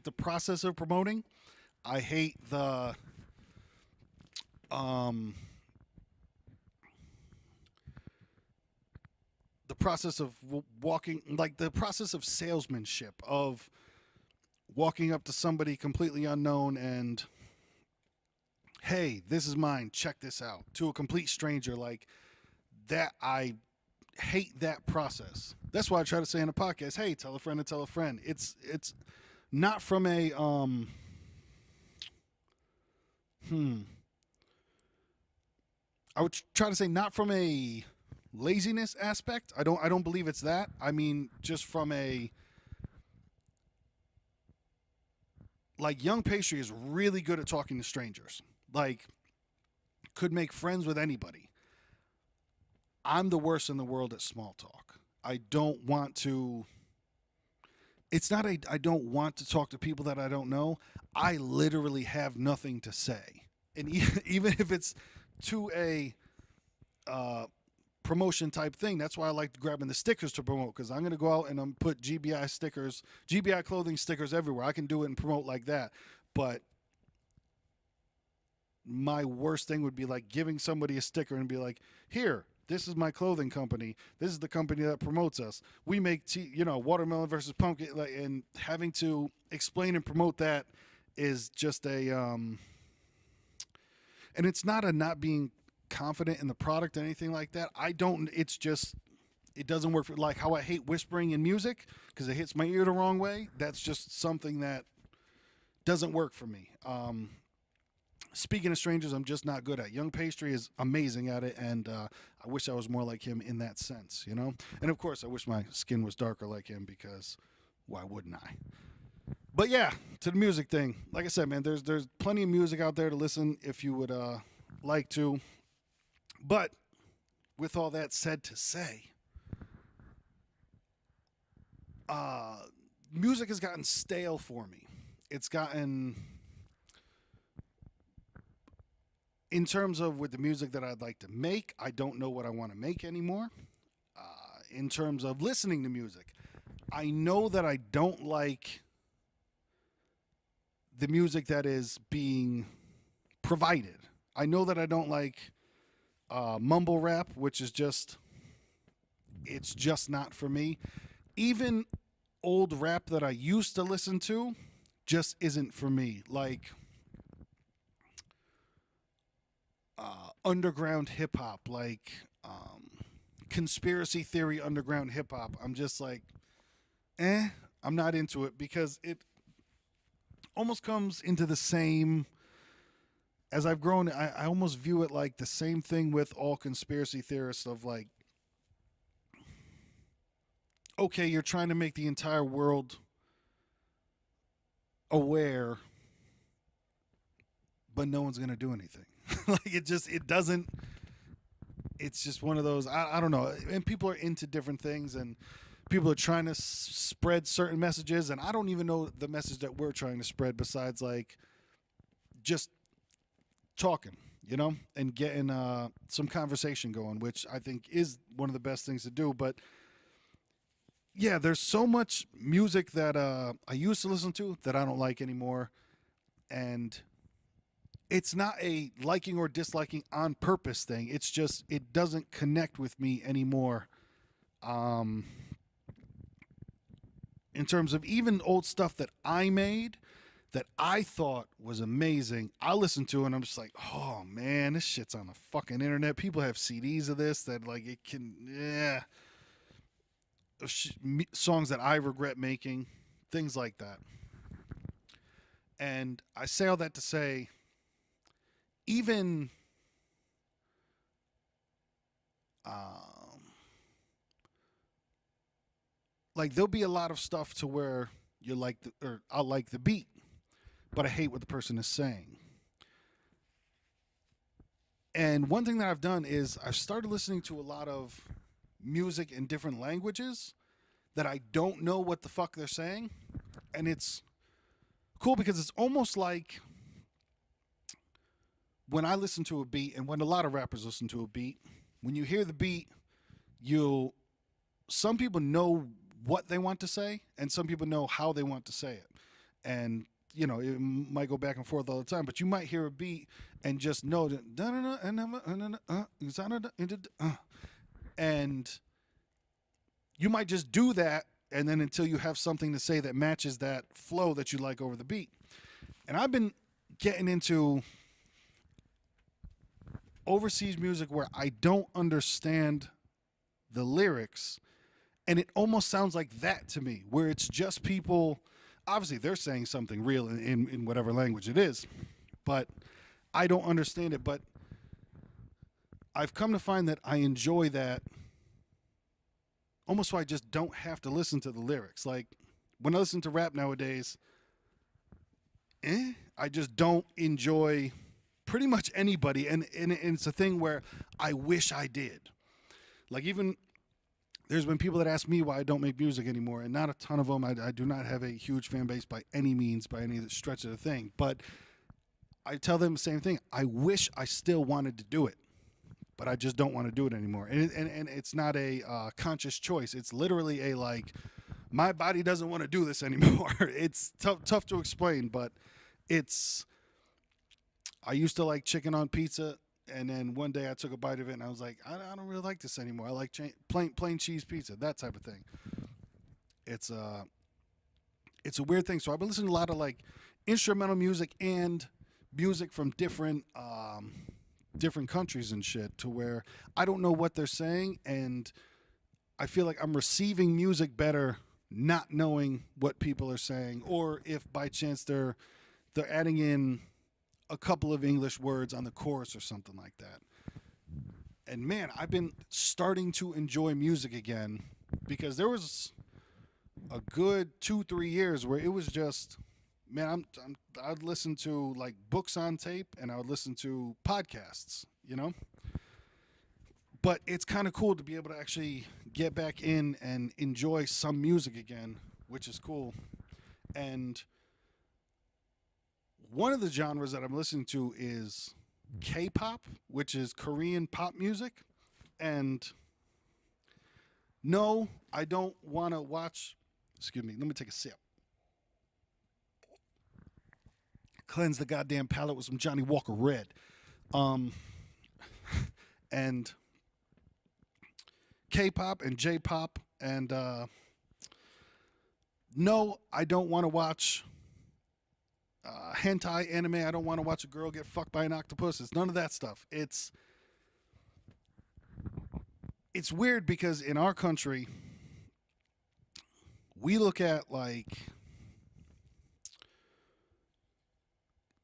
the process of promoting. I hate the process of walking, like the process of salesmanship, of walking up to somebody completely unknown and, hey, this is mine, check this out, to a complete stranger. Like that, I hate that process. That's why I try to say in a podcast, hey, tell a friend to tell a friend. It's not from a I would try to say not from a laziness aspect. I don't believe it's that. I mean, just from a, like, Young Pastry is really good at talking to strangers. Like, could make friends with anybody. I'm the worst in the world at small talk. I don't want to. It's not I don't want to talk to people that I don't know. I literally have nothing to say, and even if it's to a promotion type thing, that's why I like grabbing the stickers to promote, because I'm going to go out and put GBI stickers, GBI clothing stickers everywhere. I can do it and promote like that, but my worst thing would be like giving somebody a sticker and be like, here, this is my clothing company. This is the company that promotes us. We make watermelon versus pumpkin, like, and having to explain and promote that is just a And it's not a not being confident in the product or anything like that. I don't. It's just it doesn't work for like how I hate whispering in music because it hits my ear the wrong way. That's just something that doesn't work for me. Speaking of strangers, I'm just not good at. Young Pastry is amazing at it, and I wish I was more like him in that sense, you know. And of course, I wish my skin was darker like him because why wouldn't I? But yeah, to the music thing. Like I said, man, there's plenty of music out there to listen if you would like to. But with all that said to say, uh, music has gotten stale for me. It's gotten in terms of with the music that I'd like to make, I don't know what I want to make anymore. In terms of listening to music, I know that I don't like the music that is being provided. I know that I don't like mumble rap, which is just, it's just not for me. Even old rap that I used to listen to just isn't for me. Like, underground hip hop, like conspiracy theory underground hip hop. I'm just like, I'm not into it because it almost comes into the same. As I've grown, I almost view it like the same thing with all conspiracy theorists of like, okay, you're trying to make the entire world aware, but no one's going to do anything. Like it doesn't, it's just one of those, I don't know. And people are into different things and people are trying to spread certain messages. And I don't even know the message that we're trying to spread besides like just talking, you know, and getting some conversation going, which I think is one of the best things to do. But yeah, there's so much music that I used to listen to that I don't like anymore. And it's not a liking or disliking on purpose thing. It's just it doesn't connect with me anymore. In terms of even old stuff that I made that I thought was amazing, I listened to and I'm just like, oh man, this shit's on the fucking internet. People have CDs of this that like it can, yeah. Songs that I regret making, things like that. And I say all that to say, even like there'll be a lot of stuff to where you like or I like the beat, but I hate what the person is saying. And one thing that I've done is I've started listening to a lot of music in different languages that I don't know what the fuck they're saying. And it's cool because it's almost like when I listen to a beat and when a lot of rappers listen to a beat, when you hear the beat, you'll some people know what they want to say and some people know how they want to say it. And you know, it might go back and forth all the time, but you might hear a beat and just know that and you might just do that and then until you have something to say that matches that flow that you like over the beat. And I've been getting into overseas music where I don't understand the lyrics and it almost sounds like that to me where it's just people obviously they're saying something real in whatever language it is, but I don't understand it. But I've come to find that I enjoy that almost so I just don't have to listen to the lyrics. Like when I listen to rap nowadays, I just don't enjoy pretty much anybody. And it's a thing where I wish I did. Like even there's been people that ask me why I don't make music anymore, and not a ton of them. I do not have a huge fan base by any means, by any stretch of the thing. But I tell them the same thing. I wish I still wanted to do it, but I just don't want to do it anymore. And it's not a conscious choice. It's literally a like, my body doesn't want to do this anymore. It's tough to explain, but it's. I used to like chicken on pizza. And then one day I took a bite of it and I was like, I don't really like this anymore. I like plain cheese pizza, that type of thing. It's a weird thing. So I've been listening to a lot of like instrumental music and music from different countries and shit, to where I don't know what they're saying, and I feel like I'm receiving music better not knowing what people are saying, or if by chance they're adding in a couple of English words on the chorus or something like that. And man, I've been starting to enjoy music again, because there was a good 2 3 years where it was just, man, I'd listen to like books on tape, and I would listen to podcasts, you know. But it's kind of cool to be able to actually get back in and enjoy some music again, which is cool. And one of the genres that I'm listening to is K-pop, which is Korean pop music. And no, I don't want to watch. Excuse me. Let me take a sip. Cleanse the goddamn palate with some Johnny Walker Red. Um, and K-pop and J-pop, and no, I don't want to watch hentai anime. I don't want to watch a girl get fucked by an octopus. It's none of that stuff. It's weird because in our country, we look at like,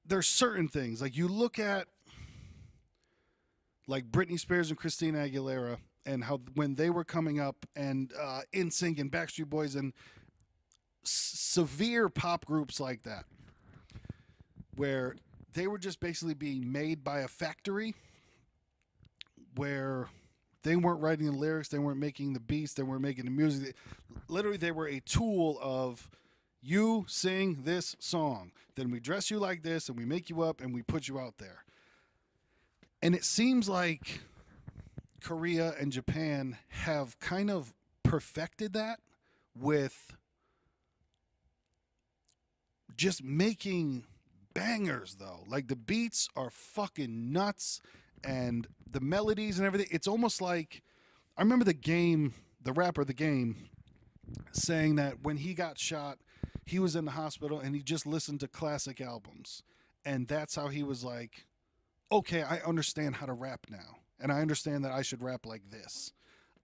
there's certain things like you look at like Britney Spears and Christina Aguilera, and how when they were coming up, and NSYNC and Backstreet Boys and severe pop groups like that, where they were just basically being made by a factory, where they weren't writing the lyrics, they weren't making the beats, they weren't making the music. Literally, they were a tool of, you sing this song, then we dress you like this, and we make you up, and we put you out there. And it seems like Korea and Japan have kind of perfected that with just making bangers, though. Like, the beats are fucking nuts, and the melodies and everything. It's almost like, I remember the rapper The Game, saying that when he got shot, he was in the hospital and he just listened to classic albums. And that's how he was like, okay, I understand how to rap now. And I understand that I should rap like this.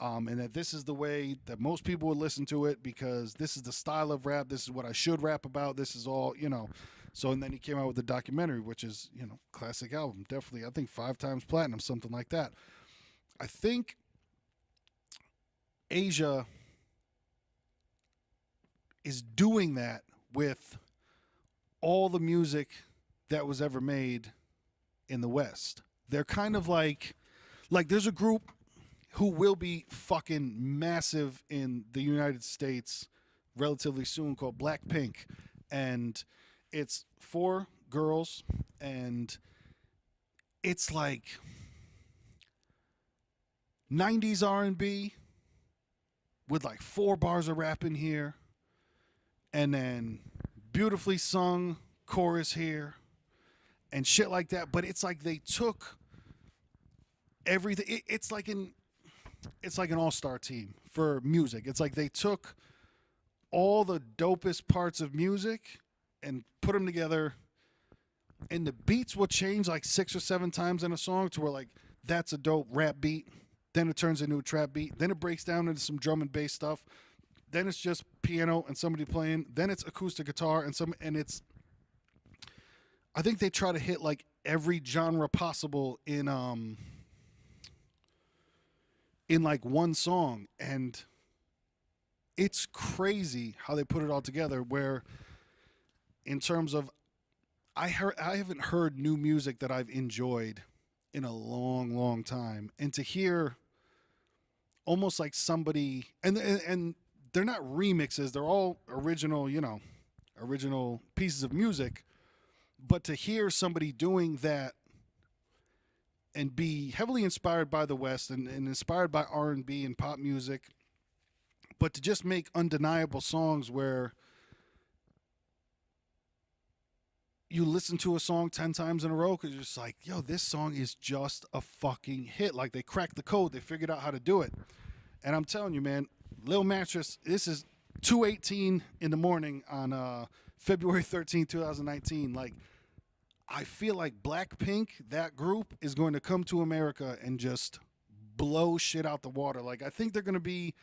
And that this is the way that most people would listen to it, because this is the style of rap. This is what I should rap about. This is all, you know. So, and then he came out with the documentary, which is, you know, classic album. Definitely, I think 5 times platinum, something like that. I think Asia is doing that with all the music that was ever made in the West. They're kind of like there's a group who will be fucking massive in the United States relatively soon called Blackpink. And it's 4 girls, and it's like 90s R&B with like 4 bars of rap in here, and then beautifully sung chorus here and shit like that. But it's like they took everything. It's like an all-star team for music. It's like they took all the dopest parts of music and put them together, and the beats will change like 6 or 7 times in a song, to where like, that's a dope rap beat, then it turns into a trap beat, then it breaks down into some drum and bass stuff, then it's just piano and somebody playing, then it's acoustic guitar and it's, I think they try to hit like every genre possible in like one song. And it's crazy how they put it all together, where in terms of, I haven't heard new music that I've enjoyed in a long, long time. And to hear almost like somebody, and they're not remixes, they're all original, you know, original pieces of music. But to hear somebody doing that and be heavily inspired by the West, and inspired by R&B and pop music, but to just make undeniable songs where you listen to a song 10 times in a row because you're just like, yo, this song is just a fucking hit. Like, they cracked the code. They figured out how to do it. And I'm telling you, man, Lil Mattress, this is 2:18 in the morning on February 13, 2019. Like, I feel like Blackpink, that group, is going to come to America and just blow shit out the water. Like I think they're going to be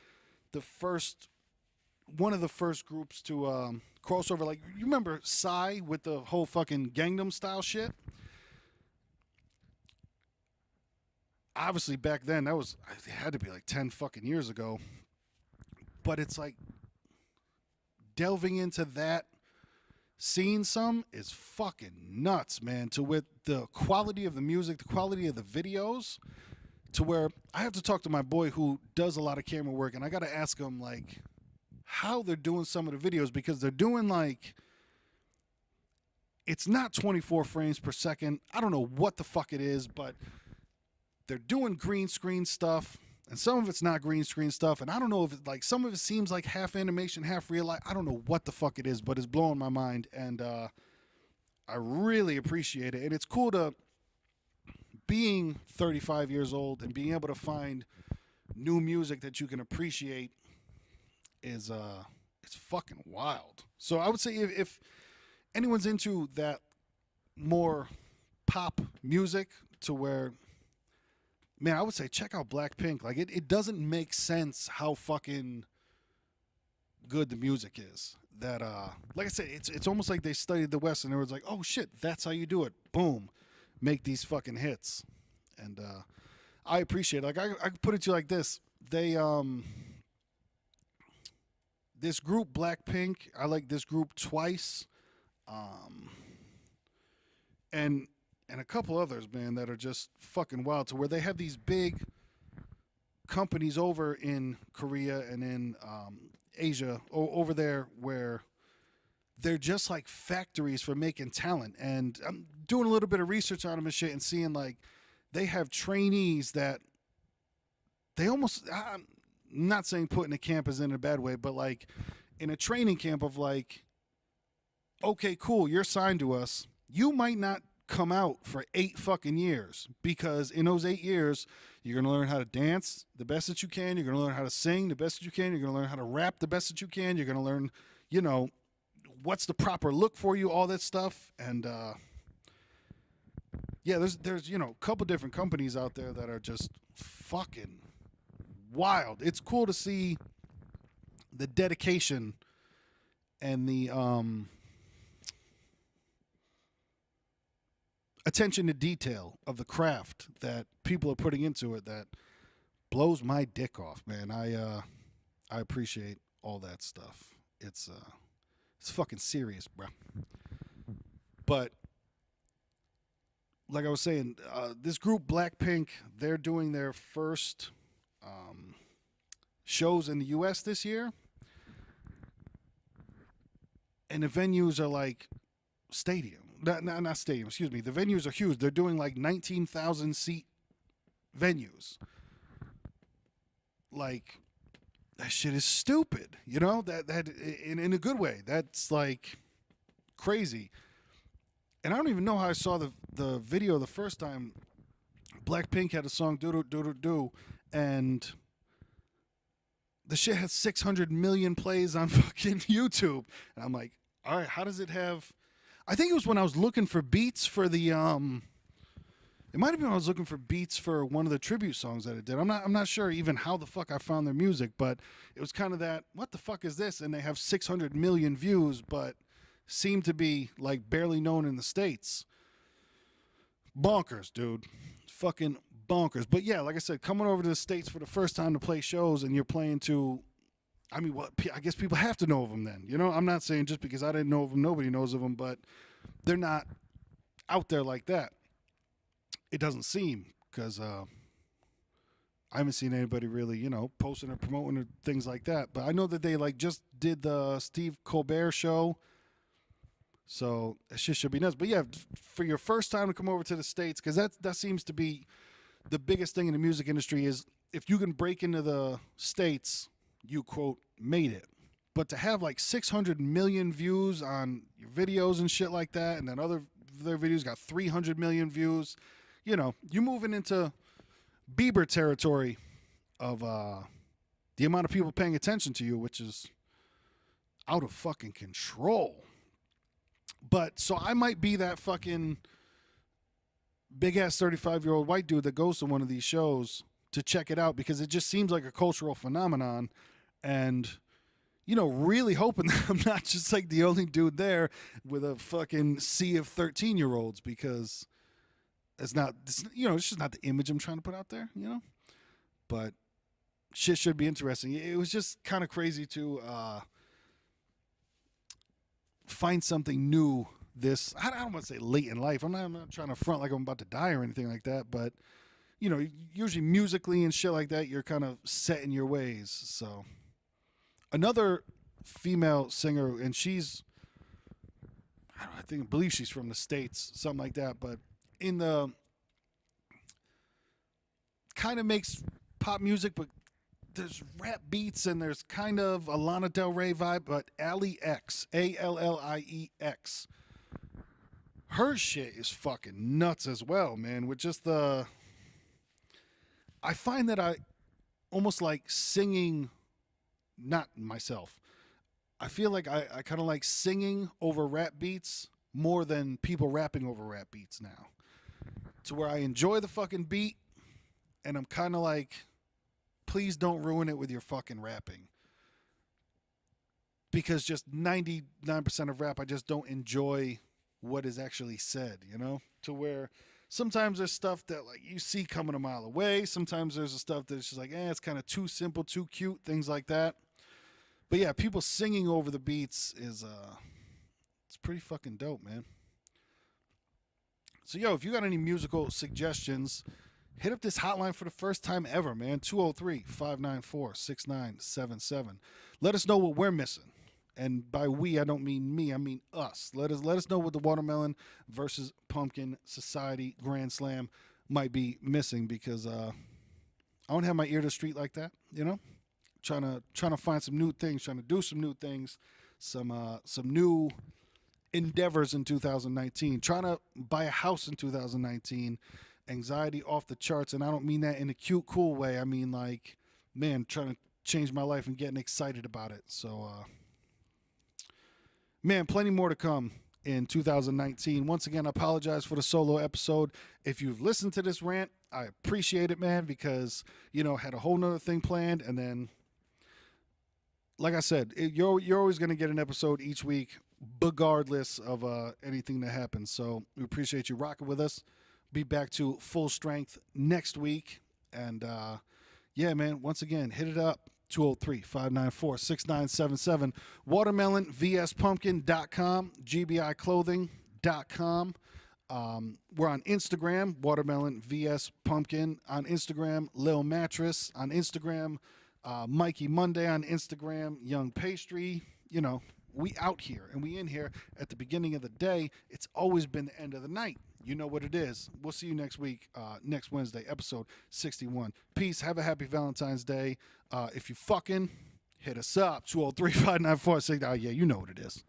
the first, one of the first groups to cross over. Like you remember Psy with the whole fucking Gangnam Style shit? Obviously back then it had to be like 10 fucking years ago. But it's like delving into that scene some is fucking nuts, man. To with the quality of the music, the quality of the videos, to where I have to talk to my boy who does a lot of camera work, and I got to ask him like how they're doing some of the videos, because they're doing like, it's not 24 frames per second. I don't know what the fuck it is, but they're doing green screen stuff, and some of it's not green screen stuff, and I don't know if it's like, some of it seems like half animation, half real life. I don't know what the fuck it is, but it's blowing my mind, and I really appreciate it. And it's cool to, being 35 years old and being able to find new music that you can appreciate is it's fucking wild. So I would say if anyone's into that more pop music, to where, man, I would say check out Blackpink. Like it doesn't make sense how fucking good the music is. That like I said, it's almost like they studied the West and it was like, oh shit, that's how you do it. Boom. Make these fucking hits. And I appreciate it. Like I put it to you like this. They this group Blackpink, I like this group Twice. And a couple others, man, that are just fucking wild, to where they have these big companies over in Korea and in Asia, over there, where they're just like factories for making talent. And I'm doing a little bit of research on them and shit, and seeing like they have trainees that they almost, I'm not saying putting a camp is in a bad way, but like in a training camp of like, okay, cool, you're signed to us. You might not come out for 8 fucking years, because in those 8 years, you're going to learn how to dance the best that you can. You're going to learn how to sing the best that you can. You're going to learn how to rap the best that you can. You're going to learn, you know, what's the proper look for you, all that stuff. And yeah, there's you know, a couple different companies out there that are just fucking wild. It's cool to see the dedication and the attention to detail of the craft that people are putting into it. That blows my dick off, man. I appreciate all that stuff. It's fucking serious, bro. But like I was saying, this group Blackpink, they're doing their first shows in the U.S. this year, and the venues are like stadium. Not stadium, excuse me. The venues are huge. They're doing like 19,000 seat venues. Like, that shit is stupid, you know? That in a good way. That's like crazy. And I don't even know how I saw the video the first time. Blackpink had a song, Do Do Do Do Do, and the shit has 600 million plays on fucking YouTube. And I'm like, all right, how does it have? I think it was when I was looking for beats for the it might have been when I was looking for beats for one of the tribute songs that it did. I'm not sure even how the fuck I found their music, but it was kind of that, what the fuck is this? And they have 600 million views, but seem to be like barely known in the States. Bonkers, dude. Fucking bonkers. But yeah, like I said, coming over to the States for the first time to play shows, and you're playing to, I mean, what? I guess people have to know of them then. You know, I'm not saying just because I didn't know of them, nobody knows of them, but they're not out there like that. It doesn't seem, because I haven't seen anybody really, you know, posting or promoting or things like that. But I know that they like just did the Steve Colbert show, so that shit should be nuts. But yeah, for your first time to come over to the States, because that seems to be the biggest thing in the music industry, is if you can break into the States, you quote made it. But to have like 600 million views on your videos and shit like that, and then their videos got 300 million views, you know, you're moving into Bieber territory of the amount of people paying attention to you, which is out of fucking control. But so I might be that fucking big ass 35-year-old white dude that goes to one of these shows to check it out because it just seems like a cultural phenomenon. And, really hoping that I'm not just like the only dude there with a fucking sea of 13-year-olds because it's not, it's just not the image I'm trying to put out there. But shit should be interesting. It was just kind of crazy to find something new I don't want to say late in life. I'm not trying to front like I'm about to die or anything like that, but usually musically and shit like that, you're kind of set in your ways. So another female singer, and I believe she's from the States, something like that, but in the kind of makes pop music, but there's rap beats and there's kind of a Lana Del Rey vibe, but Allie X, Alliex. Her shit is fucking nuts as well, man. With just I find that I almost like singing, not myself. I feel like I kind of like singing over rap beats more than people rapping over rap beats now. To where I enjoy the fucking beat, and I'm kind of like, please don't ruin it with your fucking rapping. Because just 99% of rap, I just don't enjoy what is actually said, To where sometimes there's stuff that like you see coming a mile away. Sometimes there's the stuff that's just like, it's kind of too simple, too cute, things like that. But yeah, people singing over the beats is it's pretty fucking dope, man. So if you got any musical suggestions, hit up this hotline for the first time ever, man. 203-594-6977. Let us know what we're missing. And by we, I don't mean me, I mean us. Let us know what the Watermelon versus Pumpkin Society Grand Slam might be missing, because I don't have my ear to the street like that, Trying to find some new things, trying to do some new things, some new endeavors in 2019. Trying to buy a house in 2019. Anxiety off the charts, and I don't mean that in a cute, cool way. I mean like, man, trying to change my life and getting excited about it. So, man, plenty more to come in 2019. Once again, I apologize for the solo episode. If you've listened to this rant, I appreciate it, man, because, had a whole nother thing planned, and then, like I said, you're always going to get an episode each week, regardless of anything that happens. So we appreciate you rocking with us. Be back to full strength next week. And, yeah, man, once again, hit it up. 203-594-6977. WatermelonVSPumpkin.com. GBIClothing.com. We're on Instagram, Watermelon VS Pumpkin. On Instagram, Lil Mattress. On Instagram, Mikey Monday. On Instagram, Young Pastry. We out here and we in here at the beginning of the day. It's always been the end of the night. You know what it is. We'll see you next week, next Wednesday, episode 61. Peace. Have a happy Valentine's Day. If you fucking hit us up, 203-594-6. Yeah, you know what it is.